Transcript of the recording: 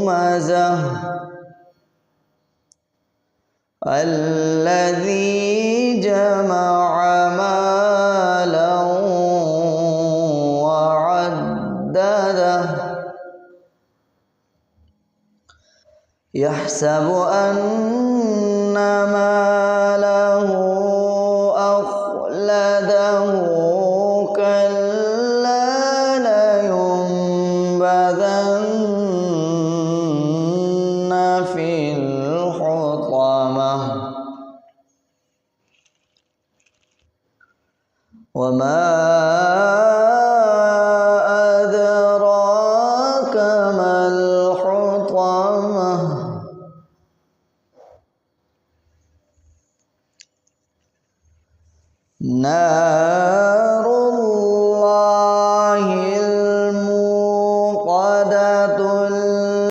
همزة الذي جمع مالا وعدده يحسب أن ماله أخلده كلا لينبذن في الحطمة وما أدراك ما الحطمة نار